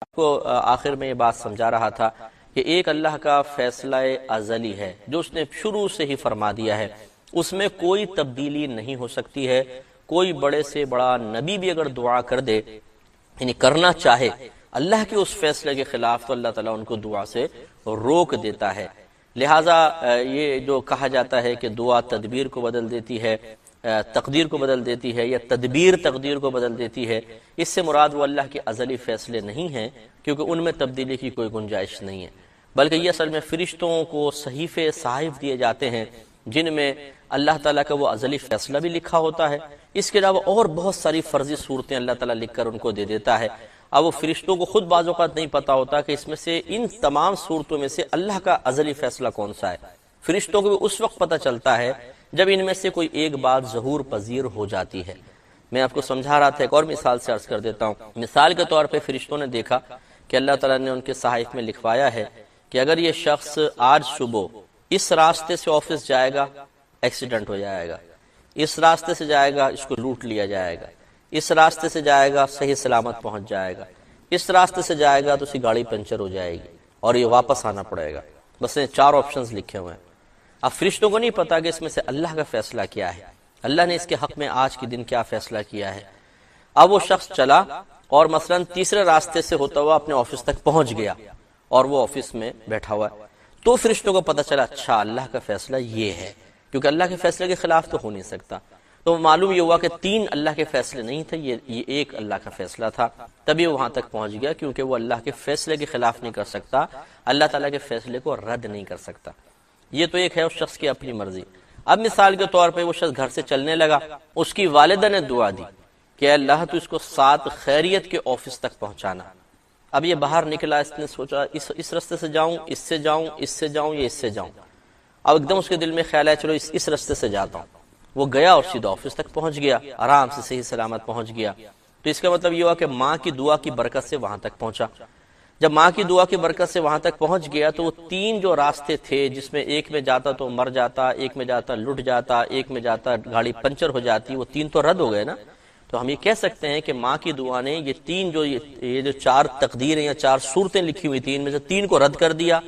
آپ کو آخر میں یہ بات سمجھا رہا تھا کہ ایک اللہ کا فیصلہ ازلی ہے جو اس نے شروع سے ہی فرما دیا ہے، اس میں کوئی تبدیلی نہیں ہو سکتی ہے۔ کوئی بڑے سے بڑا نبی بھی اگر دعا کر دے، یعنی کرنا چاہے اللہ کے اس فیصلے کے خلاف، تو اللہ تعالیٰ ان کو دعا سے روک دیتا ہے۔ لہٰذا یہ جو کہا جاتا ہے کہ دعا تدبیر کو بدل دیتی ہے، تقدیر کو بدل دیتی ہے، یا تدبیر تقدیر کو بدل دیتی ہے، اس سے مراد وہ اللہ کے ازلی فیصلے نہیں ہیں، کیونکہ ان میں تبدیلی کی کوئی گنجائش نہیں ہے، بلکہ یہ اصل میں فرشتوں کو صحیفے صحائف دیے جاتے ہیں جن میں اللہ تعالیٰ کا وہ ازلی فیصلہ بھی لکھا ہوتا ہے۔ اس کے علاوہ اور بہت ساری فرضی صورتیں اللہ تعالیٰ لکھ کر ان کو دے دیتا ہے۔ اب وہ فرشتوں کو خود بعض اوقات نہیں پتا ہوتا کہ اس میں سے ان تمام صورتوں میں سے اللہ کا ازلی فیصلہ کون سا ہے۔ فرشتوں کو بھی اس وقت پتہ چلتا ہے جب ان میں سے کوئی ایک بات ظہور پذیر ہو جاتی ہے۔ میں آپ کو سمجھا رہا تھا، ایک اور مثال سے عرض کر دیتا ہوں۔ مثال کے طور پہ فرشتوں نے دیکھا کہ اللہ تعالیٰ نے ان کے صحائف میں لکھوایا ہے کہ اگر یہ شخص آج صبح اس راستے سے آفس جائے گا، ایکسیڈنٹ ہو جائے گا، اس راستے سے جائے گا، اس کو لوٹ لیا جائے گا، اس راستے سے جائے گا، صحیح سلامت پہنچ جائے گا، اس راستے سے جائے گا تو اس کی گاڑی پنچر ہو جائے گی اور یہ واپس آنا پڑے گا۔ بس یہ 4 آپشنز لکھے ہوئے ہیں۔ اب فرشتوں کو نہیں پتا کہ اس میں سے اللہ کا فیصلہ کیا ہے، اللہ نے اس کے حق میں آج کے دن کیا فیصلہ کیا ہے۔ اب وہ شخص چلا اور مثلا تیسرے راستے سے ہوتا ہوا اپنے آفس تک پہنچ گیا اور وہ آفس میں بیٹھا ہوا ہے، تو فرشتوں کو پتا چلا اچھا اللہ کا فیصلہ یہ ہے، کیونکہ اللہ کے فیصلے کے خلاف تو ہو نہیں سکتا۔ تو معلوم یہ ہوا کہ 3 اللہ کے فیصلے نہیں تھے، یہ ایک اللہ کا فیصلہ تھا، تبھی وہ وہاں تک پہنچ گیا، کیونکہ وہ اللہ کے فیصلے کے خلاف نہیں کر سکتا، اللہ تعالیٰ کے فیصلے کو رد نہیں کر سکتا۔ یہ تو ایک ہے اس شخص کی اپنی مرضی۔ اب مثال کے طور پہ وہ شخص گھر سے چلنے لگا، اس کی والدہ نے دعا دی کہ اللہ تو اس کو 7 خیریت کے آفس تک پہنچانا۔ اب یہ باہر نکلا، اس نے سوچا اس راستے سے جاؤں، اس سے جاؤں، اس سے جاؤں، یا اس سے جاؤں۔ اب ایک دم اس کے دل میں خیال ہے چلو اس راستے سے جاتا ہوں۔ وہ گیا اور سیدھا آفس تک پہنچ گیا، آرام سے صحیح سلامت پہنچ گیا۔ تو اس کا مطلب یہ ہوا کہ ماں کی دعا کی برکت سے وہاں تک پہنچا۔ جب ماں کی دعا کی برکت سے وہاں تک پہنچ گیا تو وہ 3 جو راستے تھے، جس میں ایک میں جاتا تو مر جاتا، ایک میں جاتا لٹ جاتا، ایک میں جاتا گاڑی پنچر ہو جاتی، وہ 3 تو رد ہو گئے نا۔ تو ہم یہ کہہ سکتے ہیں کہ ماں کی دعا نے یہ 3 یہ جو 4 تقدیریں یا 4 صورتیں لکھی ہوئی تھیں، ان میں سے 3 کو رد کر دیا،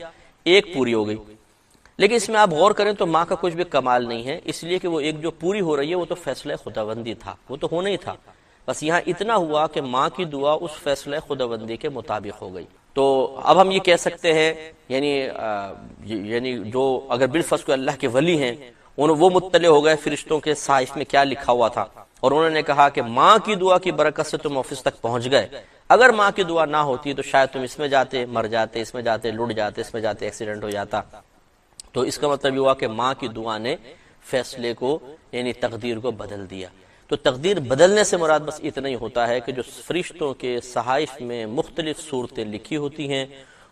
ایک پوری ہو گئی۔ لیکن اس میں آپ غور کریں تو ماں کا کچھ بھی کمال نہیں ہے، اس لیے کہ وہ ایک جو پوری ہو رہی ہے وہ تو فیصلہ خداوندی تھا، وہ تو ہونا ہی تھا۔ بس یہاں اتنا ہوا کہ ماں کی دعا اس فیصلہ خداوندی کے مطابق ہو گئی۔ تو اب ہم یہ کہہ سکتے ہیں یعنی جو اگر بالفرض کوئی اللہ کے ولی ہیں، وہ مطلع ہو گئے فرشتوں کے صحائف میں کیا لکھا ہوا تھا، اور انہوں نے کہا کہ ماں کی دعا کی برکت سے تم آفس تک پہنچ گئے، اگر ماں کی دعا نہ ہوتی تو شاید تم اس میں جاتے مر جاتے، اس میں جاتے لٹ جاتے، اس میں جاتے ایکسیڈنٹ ہو جاتا۔ تو اس کا مطلب یہ ہوا کہ ماں کی دعا نے فیصلے کو یعنی تقدیر کو بدل دیا۔ تو تقدیر بدلنے سے مراد بس اتنا ہی ہوتا ہے کہ جو فرشتوں کے صحائف میں مختلف صورتیں لکھی ہوتی ہیں،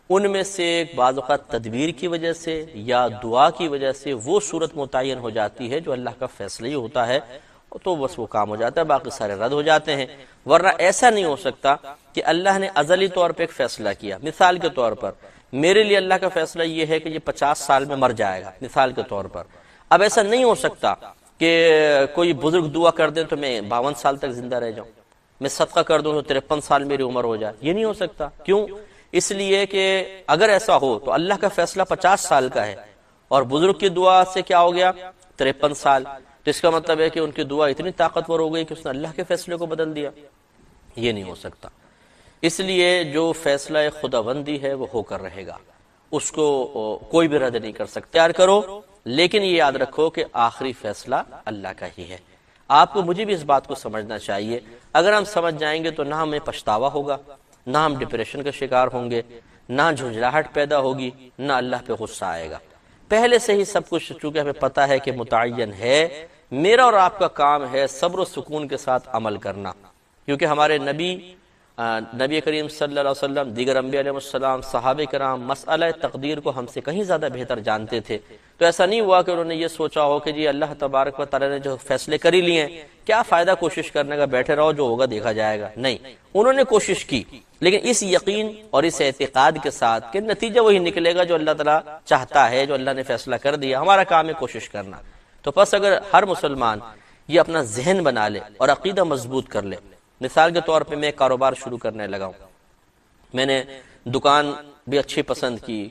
ان میں سے بعض اوقات تدبیر کی وجہ سے یا دعا کی وجہ سے وہ صورت متعین ہو جاتی ہے جو اللہ کا فیصلہ ہی ہوتا ہے، تو بس وہ کام ہو جاتا ہے، باقی سارے رد ہو جاتے ہیں۔ ورنہ ایسا نہیں ہو سکتا کہ اللہ نے ازلی طور پہ ایک فیصلہ کیا۔ مثال کے طور پر میرے لیے اللہ کا فیصلہ یہ ہے کہ یہ 50 سال میں مر جائے گا، مثال کے طور پر۔ اب ایسا نہیں ہو سکتا کہ کوئی بزرگ دعا کر دیں تو میں 52 سال تک زندہ رہ جاؤں، میں صدقہ کر دوں تو 53 سال میری عمر ہو جائے، یہ نہیں ہو سکتا۔ کیوں؟ اس لیے کہ اگر ایسا ہو تو اللہ کا فیصلہ 50 سال کا ہے اور بزرگ کی دعا سے کیا ہو گیا 53 سال، تو اس کا مطلب ہے کہ ان کی دعا اتنی طاقتور ہو گئی کہ اس نے اللہ کے فیصلے کو بدل دیا، یہ نہیں ہو سکتا۔ اس لیے جو فیصلہ خداوندی ہے وہ ہو کر رہے گا، اس کو کوئی بھی رد نہیں کر سکتا۔ تیار کرو، لیکن یہ یاد رکھو کہ آخری فیصلہ اللہ کا ہی ہے۔ آپ کو مجھے بھی اس بات کو سمجھنا چاہیے، اگر ہم سمجھ جائیں گے تو نہ ہمیں پچھتاوا ہوگا، نہ ہم ڈپریشن کا شکار ہوں گے، نہ جھنجھلاہٹ پیدا ہوگی، نہ اللہ پہ غصہ آئے گا۔ پہلے سے ہی سب کچھ چونکہ ہمیں پتہ ہے کہ متعین ہے، میرا اور آپ کا کام ہے صبر و سکون کے ساتھ عمل کرنا، کیونکہ ہمارے نبی کریم صلی اللہ علیہ وسلم، دیگر انبیاء علیہ السلام، صحابہ کرام مسئلہ تقدیر کو ہم سے کہیں زیادہ بہتر جانتے تھے۔ تو ایسا نہیں ہوا کہ انہوں نے یہ سوچا ہو کہ جی اللہ تبارک و تعالیٰ نے جو فیصلے کر ہی لیے ہیں، کیا فائدہ کوشش کرنے کا، بیٹھے رہو جو ہوگا دیکھا جائے گا۔ نہیں، انہوں نے کوشش کی، لیکن اس یقین اور اس اعتقاد کے ساتھ کہ نتیجہ وہی نکلے گا جو اللہ تعالیٰ چاہتا ہے، جو اللہ نے فیصلہ کر دیا، ہمارا کام ہے کوشش کرنا۔ تو پس اگر ہر مسلمان یہ اپنا ذہن بنا لے اور عقیدہ مضبوط کر لے، مثال کے طور پہ میں کاروبار شروع کرنے لگا ہوں، میں نے دکان بھی اچھی پسند کی،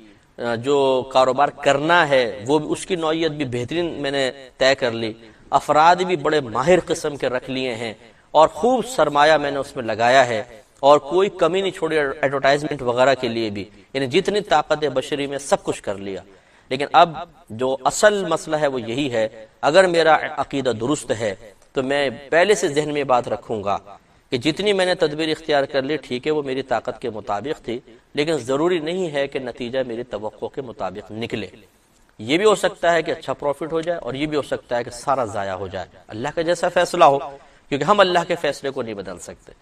جو کاروبار کرنا ہے وہ بھی اس کی نوعیت بھی بہترین میں نے طے کر لی، افراد بھی بڑے ماہر قسم کے رکھ لیے ہیں، اور خوب سرمایہ میں نے اس میں لگایا ہے، اور کوئی کمی نہیں چھوڑی ایڈورٹائزمنٹ وغیرہ کے لیے بھی، یعنی جتنی طاقت بشری میں سب کچھ کر لیا۔ لیکن اب جو اصل مسئلہ ہے وہ یہی ہے، اگر میرا عقیدہ درست ہے تو میں پہلے سے ذہن میں بات رکھوں گا کہ جتنی میں نے تدبیر اختیار کر لی ٹھیک ہے، وہ میری طاقت کے مطابق تھی، لیکن ضروری نہیں ہے کہ نتیجہ میری توقع کے مطابق نکلے۔ یہ بھی ہو سکتا ہے کہ اچھا پروفٹ ہو جائے، اور یہ بھی ہو سکتا ہے کہ سارا ضائع ہو جائے، اللہ کا جیسا فیصلہ ہو، کیونکہ ہم اللہ کے فیصلے کو نہیں بدل سکتے۔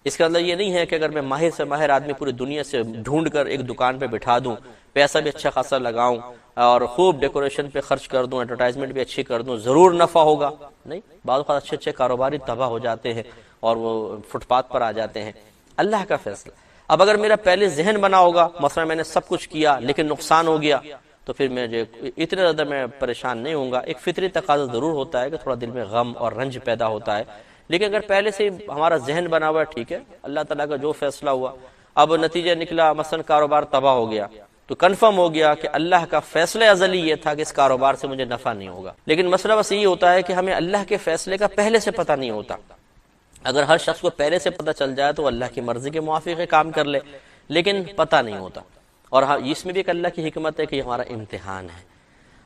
اس کا مطلب یہ نہیں ہے کہ اگر میں ماہر سے ماہر آدمی پوری دنیا سے ڈھونڈ کر ایک دکان پہ بٹھا دوں، پیسہ بھی اچھا خاصا لگاؤں اور خوب ڈیکوریشن پہ خرچ کر دوں، ایڈورٹائزمنٹ بھی اچھی کر دوں، ضرور نفع ہوگا۔ نہیں، بعض اوقات اچھے اچھے کاروباری تباہ ہو جاتے ہیں اور وہ فٹ پاتھ پر آ جاتے ہیں۔ اللہ کا فیصلہ۔ اب اگر میرا پہلے ذہن بنا ہوگا، مثلا میں نے سب کچھ کیا لیکن نقصان ہو گیا، تو پھر مجھے اتنے زیادہ میں پریشان نہیں ہوں گا۔ ایک فطری تقاضا ضرور ہوتا ہے کہ تھوڑا دل میں غم اور رنج پیدا ہوتا ہے، لیکن اگر پہلے سے ہمارا ذہن بنا ہوا ہے ٹھیک ہے، اللہ تعالیٰ کا جو فیصلہ ہوا، اب نتیجہ نکلا مثلا کاروبار تباہ ہو گیا، تو کنفرم ہو گیا کہ اللہ کا فیصلہ ازلی یہ تھا کہ اس کاروبار سے مجھے نفع نہیں ہوگا۔ لیکن مسئلہ بس یہ ہوتا ہے کہ ہمیں اللہ کے فیصلے کا پہلے سے پتہ نہیں ہوتا۔ اگر ہر شخص کو پہلے سے پتہ چل جائے تو اللہ کی مرضی کے موافق کام کر لے، لیکن پتہ نہیں ہوتا۔ اور اس میں بھی ایک اللہ کی حکمت ہے کہ یہ ہمارا امتحان ہے۔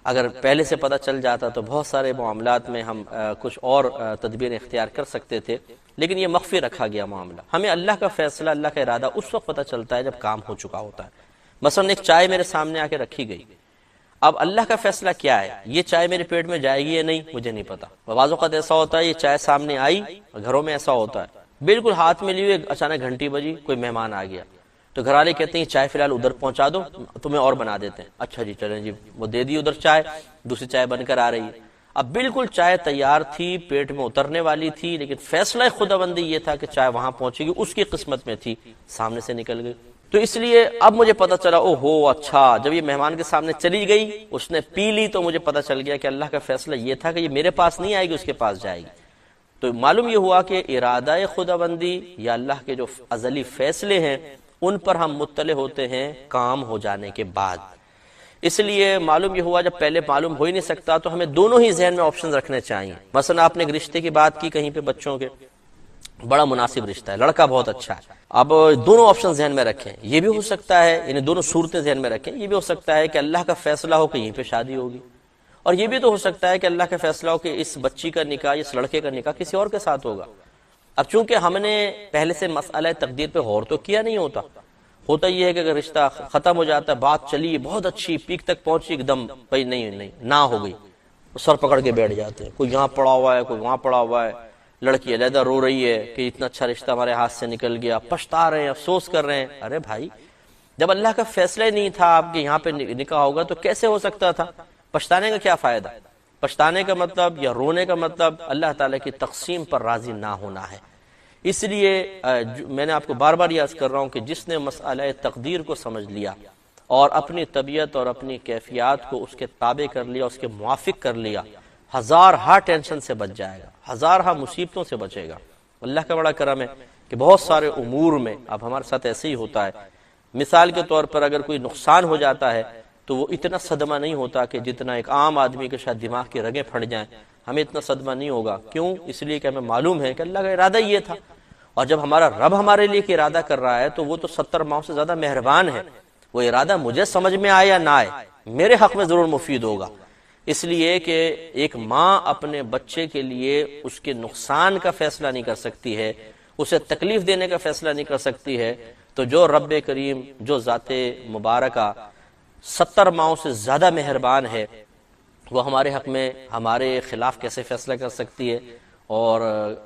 اگر پہلے سے پتہ چل جاتا تو بہت سارے معاملات میں ہم کچھ اور تدبیر اختیار کر سکتے تھے، لیکن یہ مخفی رکھا گیا معاملہ۔ ہمیں اللہ کا فیصلہ، اللہ کا ارادہ اس وقت پتہ چلتا ہے جب کام ہو چکا ہوتا ہے۔ مثلا ایک چائے میرے سامنے آ کے رکھی گئی، اب اللہ کا فیصلہ کیا ہے، یہ چائے میرے پیٹ میں جائے گی یا نہیں مجھے نہیں پتا۔ بعض اوقات ایسا ہوتا ہے یہ چائے سامنے آئی، گھروں میں ایسا ہوتا ہے بالکل ہاتھ میں لیے اچانک گھنٹی بجی، کوئی مہمان آ گیا، تو گھر والے کہتے ہیں چائے فی الحال ادھر پہنچا دو، تمہیں اور بنا دیتے ہیں۔ اچھا جی چلیں جی، وہ دے دی ادھر چائے، دوسری چائے بن کر آ رہی ہے۔ اب بالکل چائے تیار تھی، پیٹ میں اترنے والی تھی، لیکن فیصلہ خداوندی یہ تھا کہ چائے وہاں پہنچے گی، اس کی قسمت میں تھی، سامنے سے نکل گئی۔ تو اس لیے اب مجھے پتا چلا، او ہو اچھا، جب یہ مہمان کے سامنے چلی گئی، اس نے پی لی، تو مجھے پتا چل گیا کہ اللہ کا فیصلہ یہ تھا کہ یہ میرے پاس نہیں آئے گی، اس کے پاس جائے گی۔ تو معلوم یہ ہوا کہ ارادہ خداوندی یا اللہ کے جو ازلی فیصلے ہیں ان پر ہم مطلع ہوتے ہیں کام ہو جانے کے بعد۔ اس لیے معلوم یہ ہوا، جب پہلے معلوم ہو ہی نہیں سکتا تو ہمیں دونوں ہی ذہن میں آپشن رکھنے چاہیے۔ مثلا آپ نے ایک رشتے کی بات کی کہیں پہ بچوں کے، بڑا مناسب رشتہ ہے، لڑکا بہت اچھا ہے، اب دونوں آپشن ذہن میں رکھیں۔ یہ بھی ہو سکتا ہے، یعنی دونوں صورتیں ذہن میں رکھیں، یہ بھی ہو سکتا ہے کہ اللہ کا فیصلہ ہو کہ یہیں پہ شادی ہوگی، اور یہ بھی تو ہو سکتا ہے کہ اللہ کا فیصلہ ہو کہ اس بچی کا نکاح، اس لڑکے کا نکاح کسی اور کے ساتھ ہوگا۔ اب چونکہ ہم نے پہلے سے مسئلہ تقدیر پہ غور تو کیا نہیں ہوتا یہ ہے کہ اگر رشتہ ختم ہو جاتا ہے، بات چلی بہت اچھی، پیک تک پہنچی، ایک دم بھائی نہیں نہ ہو گئی، سر پکڑ کے بیٹھ جاتے ہیں، کوئی یہاں پڑا ہوا ہے، کوئی وہاں پڑا ہوا ہے، لڑکی علیحدہ رو رہی ہے کہ اتنا اچھا رشتہ ہمارے ہاتھ سے نکل گیا، پچھتا رہے ہیں، افسوس کر رہے ہیں۔ ارے بھائی، جب اللہ کا فیصلہ ہی نہیں تھا آپ کے یہاں پہ نکاح ہوگا تو کیسے ہو سکتا تھا؟ پچھتانے کا کیا فائدہ؟ پچھتانے کا مطلب یا رونے کا مطلب اللہ تعالیٰ کی تقسیم پر راضی نہ ہونا ہے۔ اس لیے میں نے آپ کو بار بار یاد کر رہا ہوں کہ جس نے مسئلہ تقدیر کو سمجھ لیا اور اپنی طبیعت اور اپنی کیفیات کو اس کے تابع کر لیا، اس کے موافق کر لیا، ہزارہا ٹینشن سے بچ جائے گا، ہزارہا مصیبتوں سے بچے گا۔ اللہ کا بڑا کرم ہے کہ بہت سارے امور میں اب ہمارے ساتھ ایسے ہی ہوتا ہے۔ مثال کے طور پر اگر کوئی نقصان ہو جاتا ہے تو وہ اتنا صدمہ نہیں ہوتا کہ جتنا ایک عام آدمی کے شاید دماغ کی رگیں پھٹ جائیں، ہمیں اتنا صدمہ نہیں ہوگا۔ کیوں؟ اس لیے کہ ہمیں معلوم ہے کہ اللہ کا ارادہ یہ تھا، اور جب ہمارا رب ہمارے لیے کہ ارادہ کر رہا ہے تو وہ تو 70 ماؤں سے زیادہ مہربان ہے۔ وہ ارادہ مجھے سمجھ میں آئے یا نہ آئے، میرے حق میں ضرور مفید ہوگا۔ اس لیے کہ ایک ماں اپنے بچے کے لیے اس کے نقصان کا فیصلہ نہیں کر سکتی ہے، اسے تکلیف دینے کا فیصلہ نہیں کر سکتی ہے، تو جو رب کریم، جو ذات مبارکہ 70 ماؤں سے زیادہ مہربان ہے، وہ ہمارے حق میں ہمارے خلاف کیسے فیصلہ کر سکتی ہے اور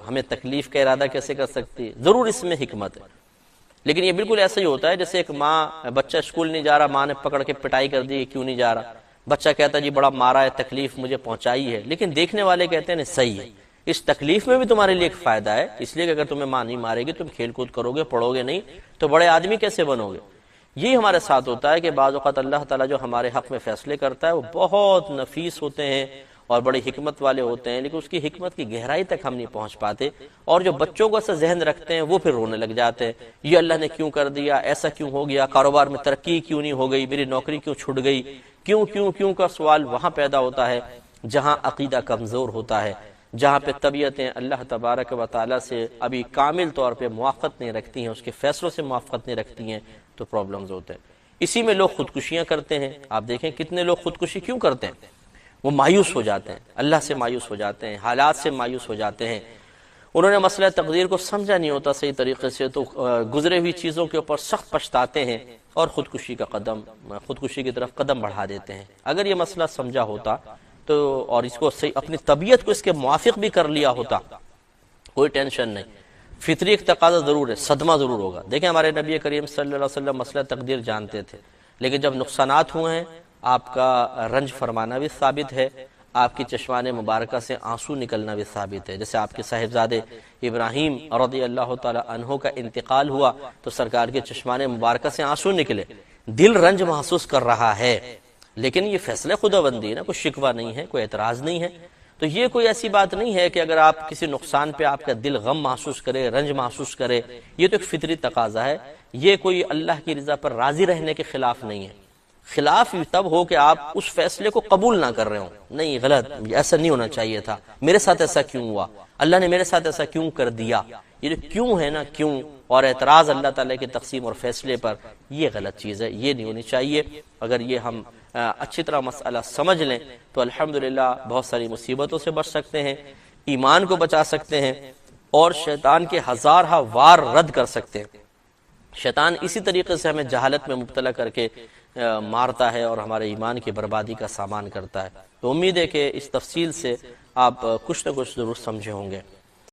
ہمیں تکلیف کا ارادہ کیسے کر سکتی ہے؟ ضرور اس میں حکمت ہے۔ لیکن یہ بالکل ایسا ہی ہوتا ہے جیسے ایک ماں، بچہ اسکول نہیں جا رہا، ماں نے پکڑ کے پٹائی کر دی، کیوں نہیں جا رہا؟ بچہ کہتا ہے جی بڑا مارا ہے، تکلیف مجھے پہنچائی ہے، لیکن دیکھنے والے کہتے ہیں نہیں صحیح ہے، اس تکلیف میں بھی تمہارے لیے ایک فائدہ ہے، اس لیے کہ اگر تمہیں ماں نہیں مارے گی، تم کھیل کود کرو گے، پڑھو گے نہیں، تو بڑے آدمی کیسے بنو گے؟ یہی ہمارے ساتھ ہوتا ہے کہ بعض اوقات اللہ تعالیٰ جو ہمارے حق میں فیصلے کرتا ہے وہ بہت نفیس ہوتے ہیں اور بڑے حکمت والے ہوتے ہیں، لیکن اس کی حکمت کی گہرائی تک ہم نہیں پہنچ پاتے، اور جو بچوں کو ایسا ذہن رکھتے ہیں وہ پھر رونے لگ جاتے ہیں، یہ اللہ نے کیوں کر دیا، ایسا کیوں ہو گیا، کاروبار میں ترقی کیوں نہیں ہو گئی، میری نوکری کیوں چھوٹ گئی، کیوں کا سوال وہاں پیدا ہوتا ہے جہاں عقیدہ کمزور ہوتا ہے، جہاں پہ طبیعتیں اللہ تبارک و تعالیٰ سے ابھی کامل طور پہ موافقت نہیں رکھتی ہیں، اس کے فیصلوں سے موافقت نہیں رکھتی ہیں، تو پرابلمز ہوتے ہیں۔ اسی میں لوگ خودکشیاں کرتے ہیں۔ آپ دیکھیں کتنے لوگ خودکشی کیوں کرتے ہیں؟ وہ مایوس ہو جاتے ہیں، اللہ سے مایوس ہو جاتے ہیں، حالات سے مایوس ہو جاتے ہیں، انہوں نے مسئلہ تقدیر کو سمجھا نہیں ہوتا صحیح طریقے سے، تو گزرے ہوئی چیزوں کے اوپر سخت پچھتاتے ہیں اور خودکشی کی طرف قدم بڑھا دیتے ہیں۔ اگر یہ مسئلہ سمجھا ہوتا تو اور اس کو صحیح اپنی طبیعت کو اس کے موافق بھی کر لیا ہوتا، کوئی ٹینشن نہیں، فطری ایک تقاضا ضرور ہے، صدمہ ضرور ہوگا۔ دیکھیں ہمارے نبی کریم صلی اللہ علیہ وسلم مسئلہ تقدیر جانتے تھے، لیکن جب نقصانات ہوئے ہیں آپ کا رنج فرمانا بھی ثابت ہے، آپ کی چشمان مبارکہ سے آنسو نکلنا بھی ثابت ہے۔ جیسے آپ کے صاحبزادے ابراہیم رضی اللہ تعالی عنہ کا انتقال ہوا تو سرکار کے چشمان مبارکہ سے آنسو نکلے، دل رنج محسوس کر رہا ہے، لیکن یہ فیصلہ خداوندی ہے نا، کوئی شکوہ نہیں ہے، کوئی اعتراض نہیں ہے۔ تو یہ کوئی ایسی بات نہیں ہے کہ اگر آپ کسی نقصان پہ آپ کا دل غم محسوس کرے، رنج محسوس کرے، یہ تو ایک فطری تقاضا ہے، یہ کوئی اللہ کی رضا پر راضی رہنے کے خلاف نہیں ہے۔ خلاف تب ہو کہ آپ اس فیصلے کو قبول نہ کر رہے ہوں، نہیں غلط، ایسا نہیں ہونا چاہیے تھا، میرے ساتھ ایسا کیوں ہوا، اللہ نے میرے ساتھ ایسا کیوں کر دیا، یہ جو کیوں ہے نا، کیوں اور اعتراض اللہ تعالیٰ کے تقسیم اور فیصلے پر، یہ غلط چیز ہے، یہ نہیں ہونی چاہیے۔ اگر یہ ہم اچھی طرح مسئلہ سمجھ لیں تو الحمدللہ بہت ساری مصیبتوں سے بچ سکتے ہیں، ایمان کو بچا سکتے ہیں، اور شیطان کے ہزارہ وار رد کر سکتے ہیں۔ شیطان اسی طریقے سے ہمیں جہالت میں مبتلا کر کے مارتا ہے اور ہمارے ایمان کی بربادی کا سامان کرتا ہے۔ تو امید ہے کہ اس تفصیل سے آپ کچھ نہ کچھ ضرور سمجھے ہوں گے۔